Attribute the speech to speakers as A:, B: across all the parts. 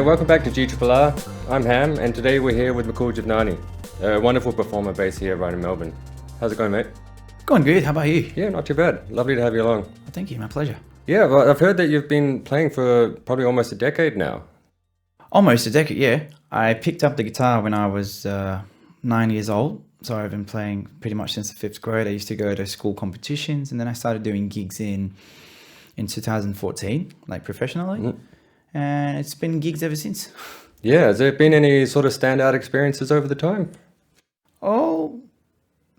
A: Hi, welcome back to GRRR. I'm Ham, and today we're here with Mukul Javnani, a wonderful performer based here right in Melbourne. How's it going, mate?
B: Going good. How about you?
A: Yeah, not too bad. Lovely to have you along.
B: Thank you. My pleasure.
A: Yeah, well, I've heard that you've been playing for probably almost a decade now.
B: Almost a decade, yeah. I picked up the guitar when I was 9 years old. So I've been playing pretty much since the fifth grade. I used to go to school competitions, and then I started doing gigs in 2014, like professionally. Mm-hmm. And it's been gigs ever since.
A: Yeah, has there been any sort of standout experiences over the time?
B: Oh,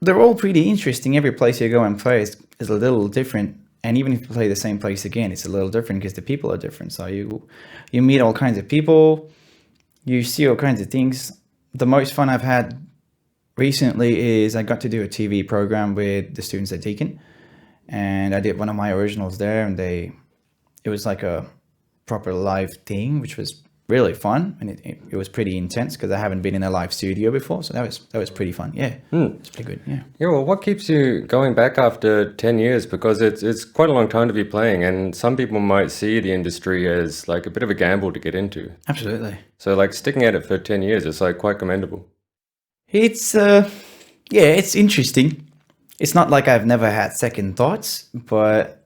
B: they're all pretty interesting. Every place you go and play is a little different. And even if you play the same place again, it's a little different because the people are different. So you meet all kinds of people, you see all kinds of things. The most fun I've had recently is I got to do a TV program with the students at Deakin. And I did one of my originals there, and it was like a proper live thing, which was really fun, and it was pretty intense because I haven't been in a live studio before, so that was pretty fun. Yeah, It's pretty good. Yeah.
A: Well, what keeps you going back after 10 years? Because it's quite a long time to be playing, and some people might see the industry as like a bit of a gamble to get into.
B: Absolutely.
A: So like sticking at it for 10 years, it's like quite commendable.
B: It's it's interesting. It's not like I've never had second thoughts, but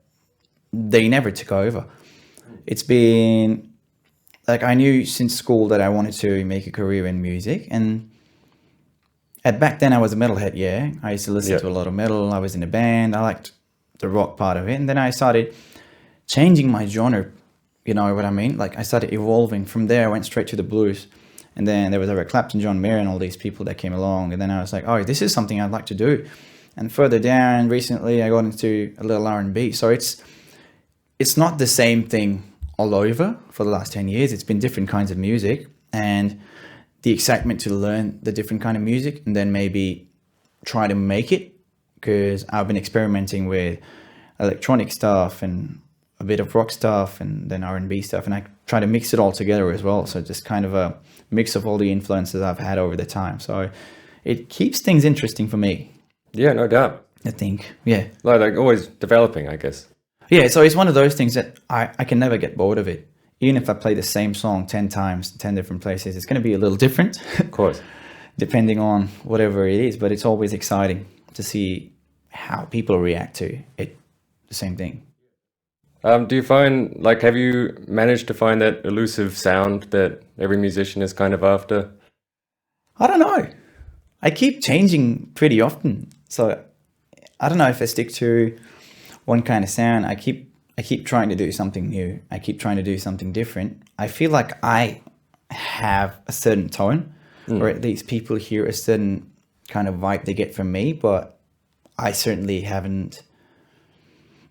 B: they never took over. It's been like I knew since school that I wanted to make a career in music, and back then I was a metalhead. Yeah, I used to listen to a lot of metal. I was in a band. I liked the rock part of it, and then I started changing my genre. You know what I mean? Like I started evolving. From there, I went straight to the blues, and then there was Eric Clapton, John Mayer, and all these people that came along. And then I was like, oh, this is something I'd like to do. And further down, recently I got into a little R&B. So it's not the same thing all over for the last 10 years. It's been different kinds of music, and the excitement to learn the different kind of music and then maybe try to make it, because I've been experimenting with electronic stuff and a bit of rock stuff and then R&B stuff, and I try to mix it all together as well. So just kind of a mix of all the influences I've had over the time. So it keeps things interesting for me.
A: Yeah, no doubt.
B: I think, yeah.
A: Like always developing, I guess.
B: Yeah, so it's one of those things that I can never get bored of it. Even if I play the same song 10 times, 10 different places, it's going to be a little different.
A: Of course.
B: Depending on whatever it is, but it's always exciting to see how people react to it, the same thing.
A: Do you find, like, have you managed to find that elusive sound that every musician is kind of after?
B: I don't know. I keep changing pretty often. So I don't know if I stick to one kind of sound. I keep trying to do something new. I keep trying to do something different. I feel like I have a certain tone, or at least people hear a certain kind of vibe they get from me, but I certainly haven't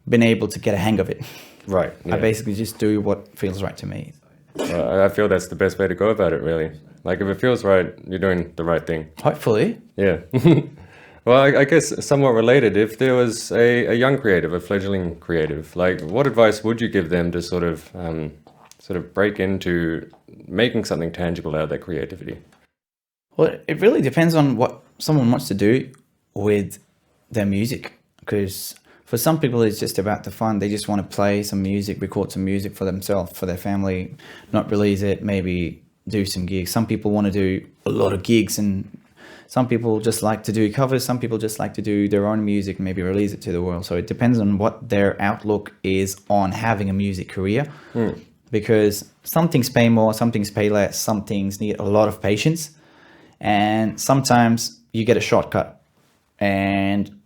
B: been able to get a hang of it.
A: Right. Yeah.
B: I basically just do what feels right to me.
A: I feel that's the best way to go about it, really. Like, if it feels right, you're doing the right thing.
B: Hopefully.
A: Yeah. Well, I guess somewhat related, if there was a young creative, a fledgling creative, like what advice would you give them to sort of break into making something tangible out of their creativity?
B: Well, it really depends on what someone wants to do with their music, because for some people it's just about the fun. They just want to play some music, record some music for themselves, for their family, not release it, maybe do some gigs. Some people want to do a lot of gigs, and some people just like to do covers. Some people just like to do their own music and maybe release it to the world. So it depends on what their outlook is on having a music career, because some things pay more, some things pay less, some things need a lot of patience, and sometimes you get a shortcut and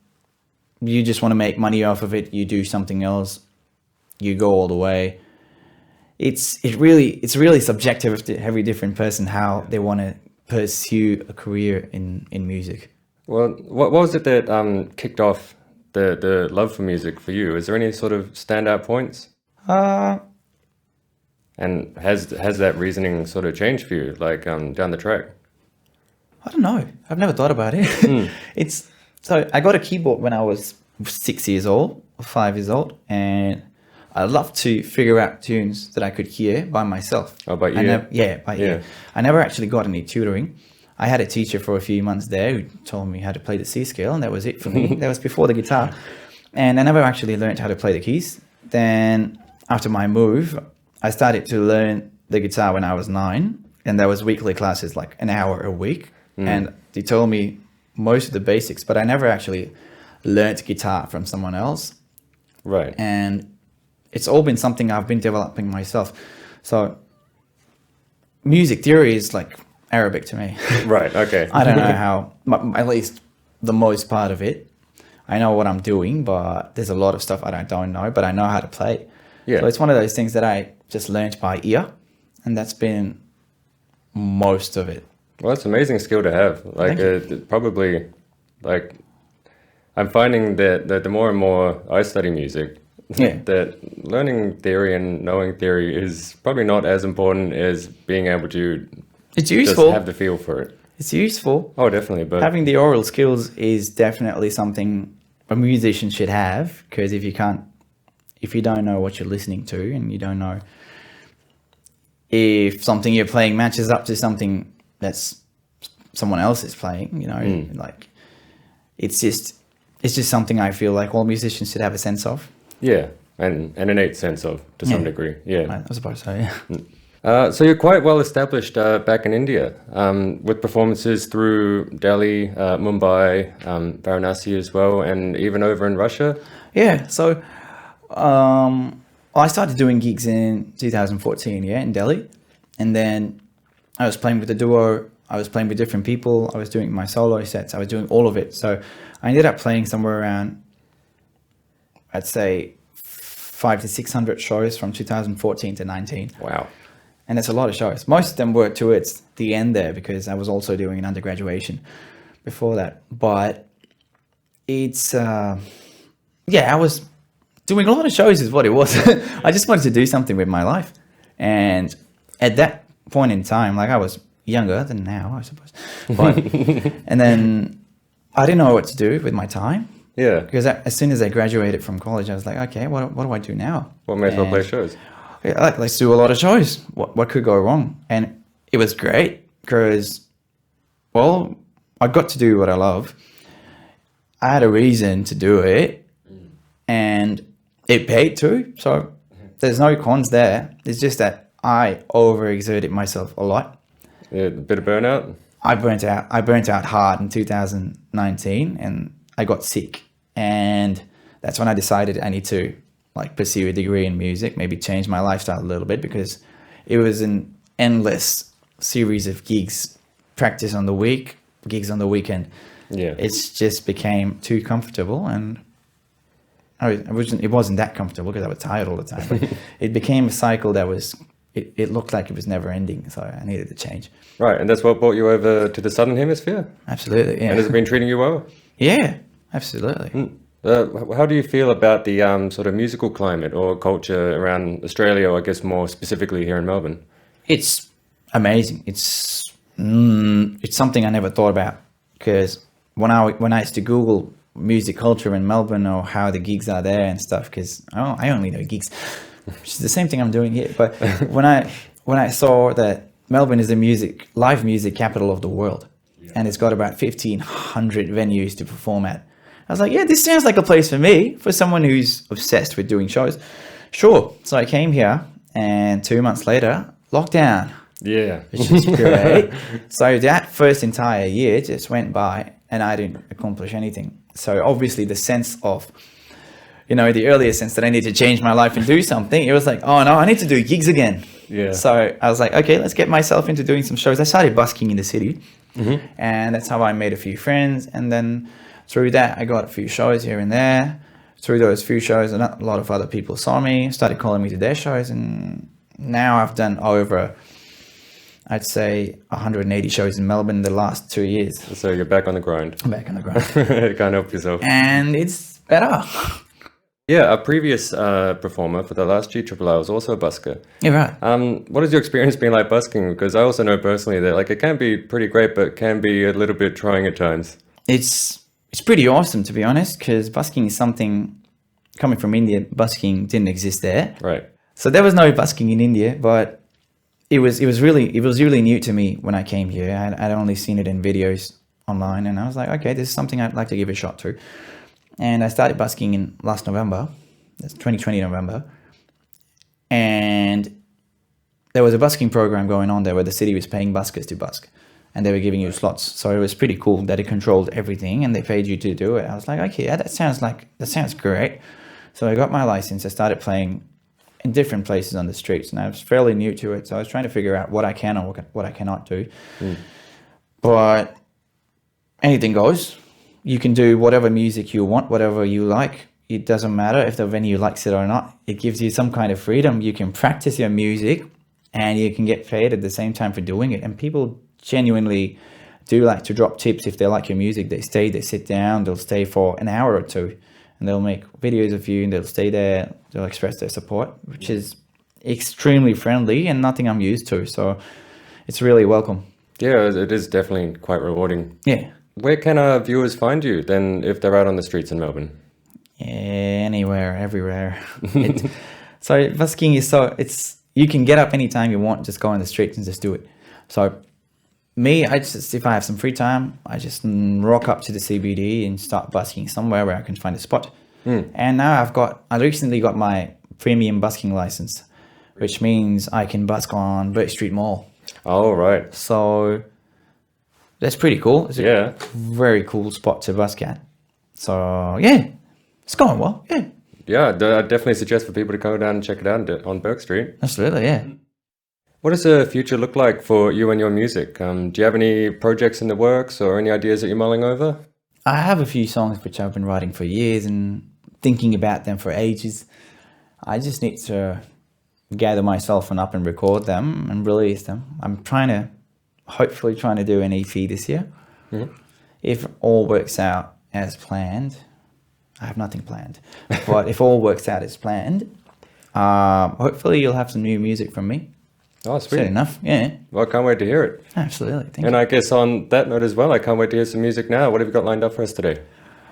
B: you just want to make money off of it. You do something else, you go all the way. It's really subjective to every different person how they want to pursue a career in music.
A: Well, what was it that kicked off the love for music for you? Is there any sort of standout points? And has that reasoning sort of changed for you, like down the track?
B: I don't know. I've never thought about it. So I got a keyboard when I was 6 years old or 5 years old, and I loved to figure out tunes that I could hear by myself.
A: Oh, by ear?
B: By ear. I never actually got any tutoring. I had a teacher for a few months there who told me how to play the C scale, and that was it for me. That was before the guitar. And I never actually learned how to play the keys. Then after my move, I started to learn the guitar when I was 9, and there was weekly classes, like an hour a week. And they told me most of the basics, but I never actually learned guitar from someone else.
A: Right.
B: And it's all been something I've been developing myself. So music theory is like Arabic to me.
A: Right. Okay.
B: I don't know how, at least the most part of it. I know what I'm doing, but there's a lot of stuff I don't know, but I know how to play.
A: Yeah.
B: So it's one of those things that I just learned by ear, and that's been most of it.
A: Well, it's an amazing skill to have. Like, probably, like, I'm finding that the more and more I study music,
B: Yeah.
A: that learning theory and knowing theory is probably not as important as being able to
B: It's
A: just
B: useful.
A: have the feel for it.
B: It's useful.
A: Oh, definitely. But
B: Having the oral skills is definitely something a musician should have, because if you don't know what you're listening to, and you don't know if something you're playing matches up to something that's someone else is playing, like it's just something I feel like all musicians should have a sense of.
A: yeah, and an innate sense of, to some degree. Yeah.
B: I suppose so, yeah.
A: So you're quite well established back in India, with performances through Delhi, Mumbai, Varanasi as well, and even over in Russia.
B: Yeah, so I started doing gigs in 2014, in Delhi. And then I was playing with a duo, I was playing with different people, I was doing my solo sets, I was doing all of it. So I ended up playing somewhere around, I'd say, 500 to 600 shows from 2014 to 19.
A: Wow.
B: And it's a lot of shows. Most of them were towards the end there, because I was also doing an undergraduation before that. But it's, I was doing a lot of shows is what it was. I just wanted to do something with my life. And at that point in time, like, I was younger than now, I suppose. But, and then I didn't know what to do with my time.
A: Yeah.
B: Because as soon as I graduated from college, I was like, okay, what do I do now?
A: Well, may as well
B: And-
A: play shows.
B: yeah, like, let's do a lot of shows. What could go wrong? And it was great because, well, I got to do what I love. I had a reason to do it, and it paid too. So there's no cons there. It's just that I overexerted myself a lot.
A: Yeah, a bit of burnout.
B: I burnt out hard in 2019, and I got sick. And that's when I decided I need to, like, pursue a degree in music, maybe change my lifestyle a little bit, because it was an endless series of gigs, practice on the week, gigs on the weekend.
A: Yeah.
B: It's just became too comfortable, and it wasn't that comfortable because I was tired all the time. But it became a cycle that it looked like it was never ending, so I needed to change.
A: Right, and that's what brought you over to the Southern Hemisphere?
B: Absolutely, yeah.
A: And has it been treating you well?
B: Yeah, absolutely.
A: How do you feel about the sort of musical climate or culture around Australia, or I guess more specifically here in Melbourne?
B: It's amazing. It's something I never thought about, because when I used to Google music culture in Melbourne, or how the gigs are there and stuff, because I only know gigs, which is the same thing I'm doing here. But when I saw that Melbourne is the live music capital of the world, and it's got about 1,500 venues to perform at, I was like, yeah, this sounds like a place for me, for someone who's obsessed with doing shows. Sure. So I came here, and 2 months later, lockdown,
A: Yeah.
B: which is great. So that first entire year just went by, and I didn't accomplish anything. So obviously the sense of, the earlier sense that I need to change my life and do something, it was like, oh no, I need to do gigs again.
A: Yeah.
B: So I was like, okay, let's get myself into doing some shows. I started busking in the city, and that's how I made a few friends. And then through that, I got a few shows here and there. Through those few shows, a lot of other people saw me, started calling me to their shows, and now I've done over, I'd say, 180 shows in Melbourne in the last 2 years.
A: So you're back on the grind.
B: I'm back on the ground.
A: Can't help yourself.
B: And it's better.
A: Yeah, a previous performer for the last GRRR was also a busker.
B: Yeah, right.
A: What has your experience been like busking? Because I also know personally that, like, it can be pretty great, but can be a little bit trying at times.
B: It's pretty awesome, to be honest, because busking is something, coming from India, busking didn't exist there.
A: Right.
B: So there was no busking in India, but it was really new to me when I came here. I'd only seen it in videos online, and I was like, okay, this is something I'd like to give a shot to. And I started busking in last November, that's 2020 November, and there was a busking program going on there where the city was paying buskers to busk, and they were giving you slots. So it was pretty cool that it controlled everything and they paid you to do it. I was like, okay, yeah, that sounds great. So I got my license. I started playing in different places on the streets, and I was fairly new to it. So I was trying to figure out what I can and what I cannot do. But anything goes. You can do whatever music you want, whatever you like. It doesn't matter if the venue likes it or not. It gives you some kind of freedom. You can practice your music and you can get paid at the same time for doing it. And people genuinely do like to drop tips if they like your music. They stay, they sit down, they'll stay for an hour or two, and they'll make videos of you and they'll stay there. They'll express their support, which is extremely friendly and nothing I'm used to. So it's really welcome.
A: Yeah, it is definitely quite rewarding.
B: Yeah.
A: Where can our viewers find you then if they're out on the streets in Melbourne?
B: Anywhere, everywhere. So busking is you can get up anytime you want, just go on the streets and just do it. So me, if I have some free time, I just rock up to the CBD and start busking somewhere where I can find a spot. And now I recently got my premium busking license, which means I can busk on Bourke Street Mall.
A: Oh, right.
B: So that's pretty cool. It's
A: Yeah.
B: a very cool spot to busk at. So yeah, it's going well. Yeah,
A: Yeah, I definitely suggest for people to go down and check it out on Bourke Street.
B: absolutely. Yeah.
A: What does the future look like for you and your music? Do you have any projects in the works or any ideas that you're mulling over?
B: I have a few songs which I've been writing for years and thinking about them for ages. I just need to gather myself and up and record them and release them. I'm hopefully trying to do an EP this year. If all works out as planned. I have nothing planned, but if all works out as planned, hopefully you'll have some new music from me.
A: Oh, sweet.
B: Soon enough, yeah.
A: Well, I can't wait to hear it.
B: Absolutely, thank
A: And
B: you.
A: I guess on that note as well, I can't wait to hear some music now. What have you got lined up for us today?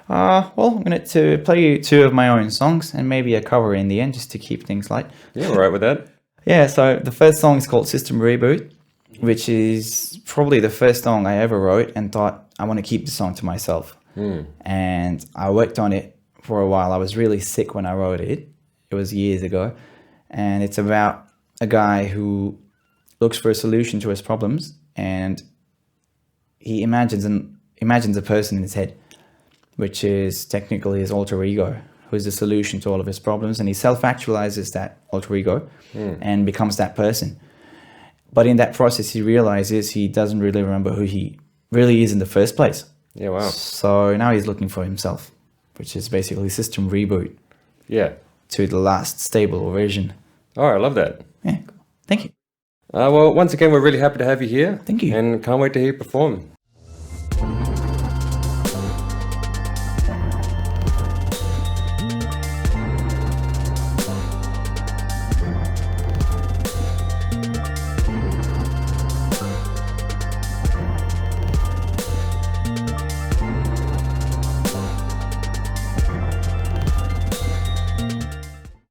B: Well, I'm going to play you two of my own songs and maybe a cover in the end just to keep things light.
A: Yeah, all right with that.
B: Yeah, so the first song is called System Reboot, which is probably the first song I ever wrote and thought I want to keep the song to myself. And I worked on it for a while. I was really sick when I wrote it. It was years ago. And it's about a guy who looks for a solution to his problems, and he imagines a person in his head, which is technically his alter ego, who is the solution to all of his problems, and he self-actualizes that alter ego and becomes that person. But in that process, he realizes he doesn't really remember who he really is in the first place.
A: Yeah, wow.
B: So now he's looking for himself, which is basically System Reboot
A: Yeah.
B: to the last stable version.
A: All right, I love that.
B: Yeah, cool. Thank you.
A: Well, once again, we're really happy to have you here.
B: Thank you.
A: And can't wait to hear you perform.